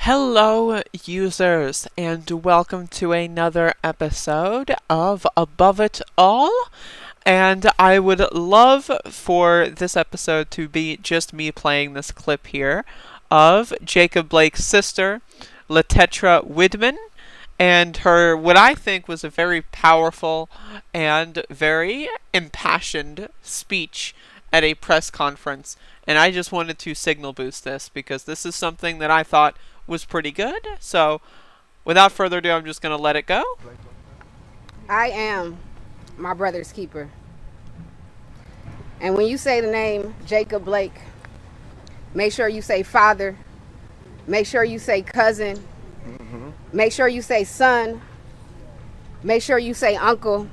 Hello, users, and welcome to another episode of Above It All. And I would love for this episode to be just me playing this clip here of Jacob Blake's sister, Letetra Widman, and her, what I think was a very powerful and very impassioned speech at a press conference. And I just wanted to signal boost this because this is something that I thought was pretty good. So, without further ado, I'm just going to let it go. I am my brother's keeper. And when you say the name Jacob Blake, make sure you say father, make sure you say cousin, make sure you say son, make sure you say uncle,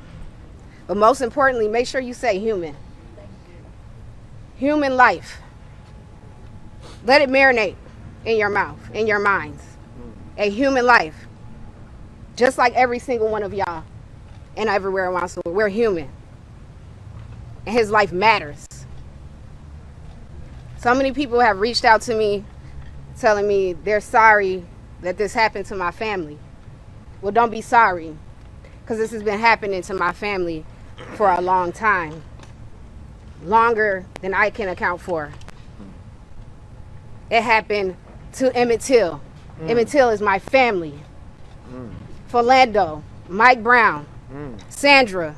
but most importantly, make sure you say human. Human life. Let it marinate in your mouth, in your minds. A human life. Just like every single one of y'all and everywhere around the world. We're human. And his life matters. So many people have reached out to me telling me they're sorry that this happened to my family. Well, don't be sorry, because this has been happening to my family for a long time. Longer than I can account for. It happened to Emmett Till. Emmett Till is my family. Philando, Mike Brown, Sandra.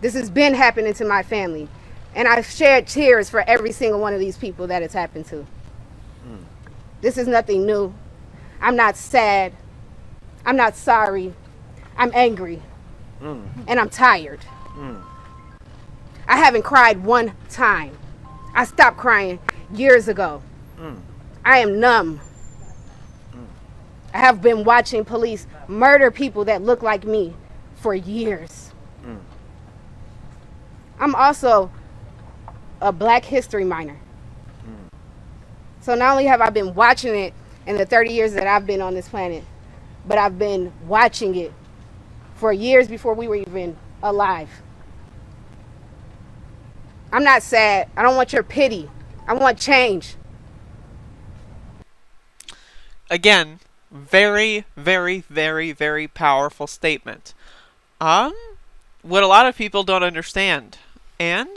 This has been happening to my family. And I've shared tears for every single one of these people that it's happened to. This is nothing new. I'm not sad. I'm not sorry. I'm angry. And I'm tired. I haven't cried one time. I stopped crying years ago. I am numb. I have been watching police murder people that look like me for years. I'm also a Black History minor. So not only have I been watching it in the 30 years that I've been on this planet, but I've been watching it for years before we were even alive. I'm not sad. I don't want your pity. I want change. Again, very, very, very, very powerful statement. What a lot of people don't understand, and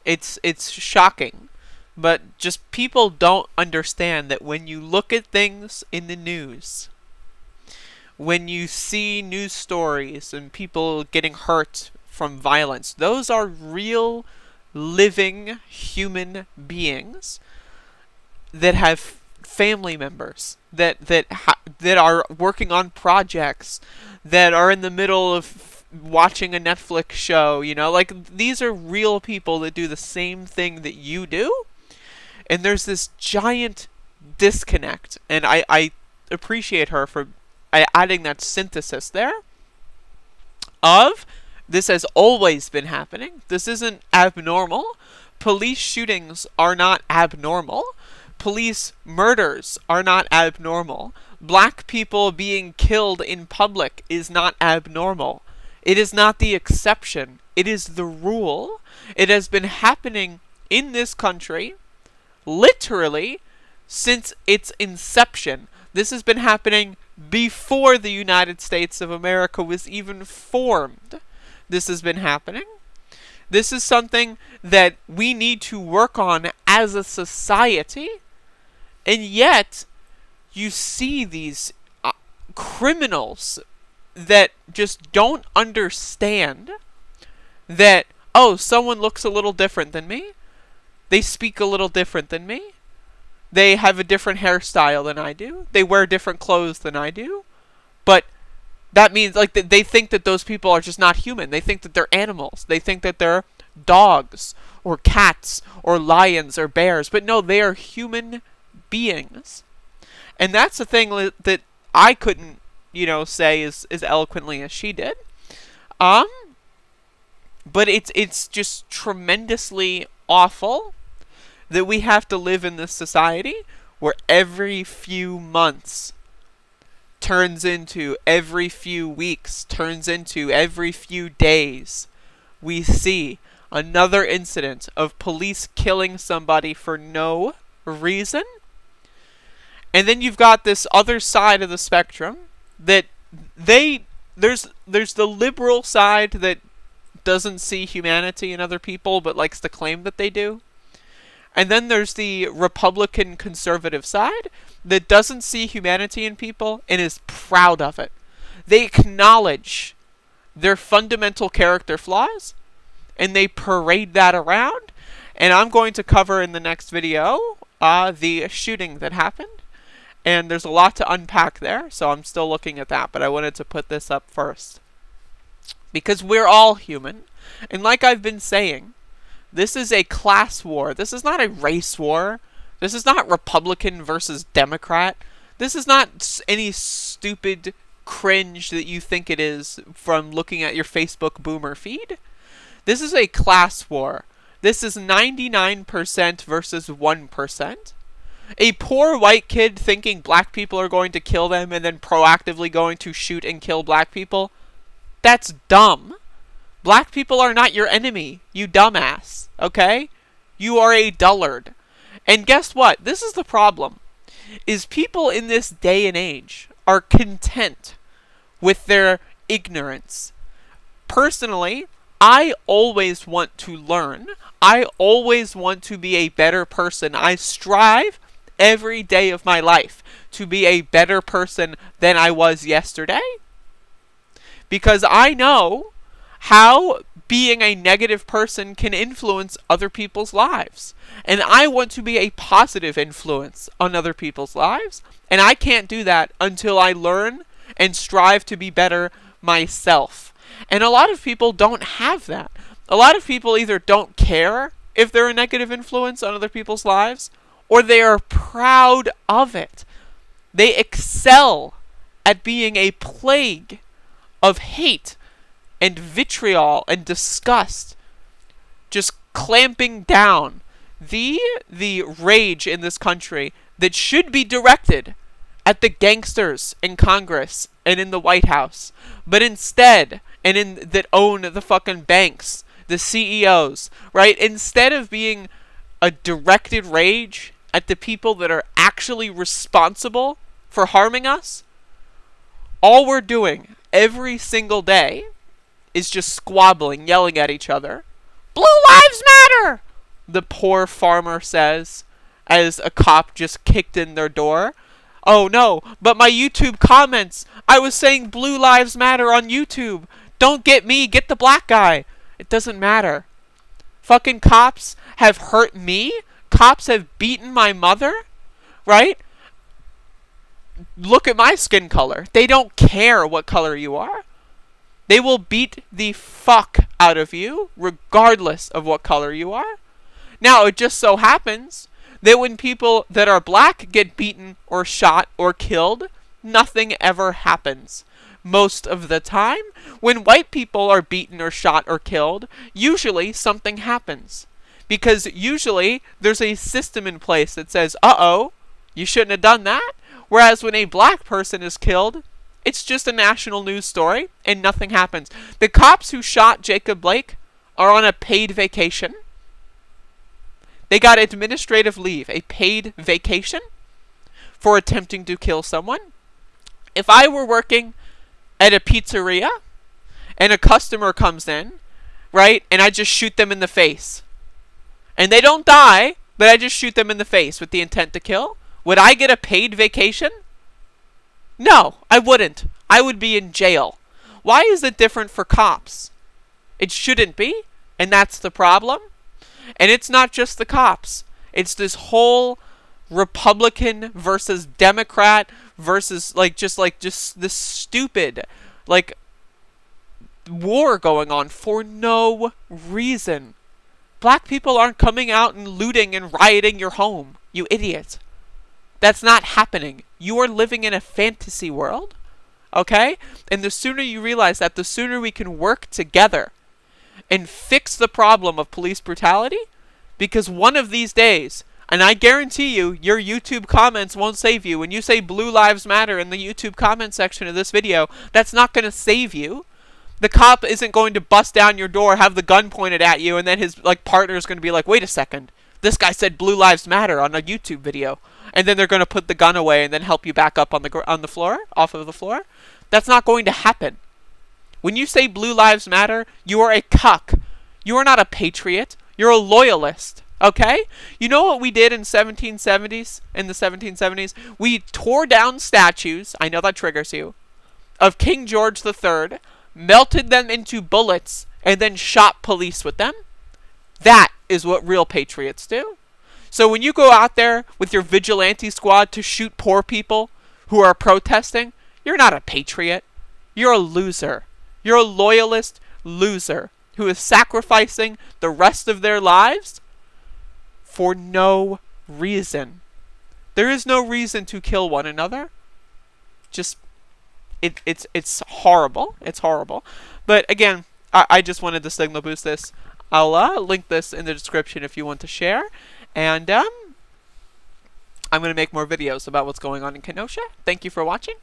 it's shocking, but just people don't understand that when you look at things in the news, when you see news stories and people getting hurt from violence, those are real, living human beings that have family members that are working on projects, that are in the middle of watching a Netflix show. Like, these are real people that do the same thing that you do, and there's this giant disconnect. And I appreciate her for adding that synthesis there of this has always been happening. This isn't abnormal. Police shootings are not abnormal. Police murders are not abnormal. Black people being killed in public is not abnormal. It is not the exception. It is the rule. It has been happening in this country literally since its inception. This has been happening before the United States of America was even formed. This has been happening. This is something that we need to work on as a society. And yet, you see these criminals that just don't understand that, oh, someone looks a little different than me. They speak a little different than me. They have a different hairstyle than I do. They wear different clothes than I do. But that means, like, they think that those people are just not human. They think that they're animals. They think that they're dogs or cats or lions or bears. But no, they are human beings. And that's the thing that I couldn't, say as eloquently as she did. But it's just tremendously awful that we have to live in this society where every few months turns into every few weeks, turns into every few days, we see another incident of police killing somebody for no reason. And then you've got this other side of the spectrum that there's the liberal side that doesn't see humanity in other people but likes to claim that they do. And then there's the Republican conservative side that doesn't see humanity in people and is proud of it. They acknowledge their fundamental character flaws and they parade that around. And I'm going to cover in the next video the shooting that happened. And there's a lot to unpack there, so I'm still looking at that, but I wanted to put this up first. Because we're all human, and like I've been saying, this is a class war. This is not a race war. This is not Republican versus Democrat. This is not any stupid cringe that you think it is from looking at your Facebook boomer feed. This is a class war. This is 99% versus 1%. A poor white kid thinking black people are going to kill them and then proactively going to shoot and kill black people? That's dumb. Black people are not your enemy, you dumbass, okay? You are a dullard. And guess what? This is the problem. Is people in this day and age are content with their ignorance. Personally, I always want to learn. I always want to be a better person. I strive every day of my life to be a better person than I was yesterday, because I know how being a negative person can influence other people's lives, and I want to be a positive influence on other people's lives, and I can't do that until I learn and strive to be better myself. And a lot of people don't have that. A lot of people either don't care if they're a negative influence on other people's lives, or they are proud of it. They excel at being a plague of hate and vitriol and disgust, just clamping down the rage in this country that should be directed at the gangsters in Congress and in the White House, but instead, that own the fucking banks, the CEOs, right? Instead of being a directed rage at the people that are actually responsible for harming us, all we're doing every single day is just squabbling, yelling at each other. Blue lives matter, the poor farmer says as a cop just kicked in their door. Oh no, but my YouTube comments, I was saying blue lives matter on YouTube. Don't get me, get the black guy. It doesn't matter. Fucking cops have hurt me. Cops have beaten my mother, right? Look at my skin color. They don't care what color you are. They will beat the fuck out of you, regardless of what color you are. Now, it just so happens that when people that are black get beaten or shot or killed, nothing ever happens. Most of the time, when white people are beaten or shot or killed, usually something happens. Because usually there's a system in place that says, uh-oh, you shouldn't have done that. Whereas when a black person is killed, it's just a national news story and nothing happens. The cops who shot Jacob Blake are on a paid vacation. They got administrative leave, a paid vacation for attempting to kill someone. If I were working at a pizzeria and a customer comes in, right, and I just shoot them in the face, and they don't die, but I just shoot them in the face with the intent to kill, would I get a paid vacation? No, I wouldn't. I would be in jail. Why is it different for cops? It shouldn't be, and that's the problem. And it's not just the cops. It's this whole Republican versus Democrat versus just this stupid war going on for no reason. Black people aren't coming out and looting and rioting your home, you idiot. That's not happening. You are living in a fantasy world, okay? And the sooner you realize that, the sooner we can work together and fix the problem of police brutality, because one of these days, and I guarantee you, your YouTube comments won't save you. When you say Blue Lives Matter in the YouTube comment section of this video, that's not going to save you. The cop isn't going to bust down your door, have the gun pointed at you, and then his partner is going to be like, wait a second, this guy said Blue Lives Matter on a YouTube video. and then they're going to put the gun away and then help you back up on the floor, off of the floor. That's not going to happen. When you say Blue Lives Matter, you are a cuck. You are not a patriot. You're a loyalist. Okay? You know what we did in 1770s? In the 1770s, we tore down statues. I know that triggers you. Of King George III, melted them into bullets, and then shot police with them. That is what real patriots do. So when you go out there with your vigilante squad to shoot poor people who are protesting, you're not a patriot. You're a loser. You're a loyalist loser who is sacrificing the rest of their lives for no reason. There is no reason to kill one another. Just, it's horrible. It's horrible. But again, I just wanted to signal boost this. I'll link this in the description if you want to share. And I'm going to make more videos about what's going on in Kenosha. Thank you for watching.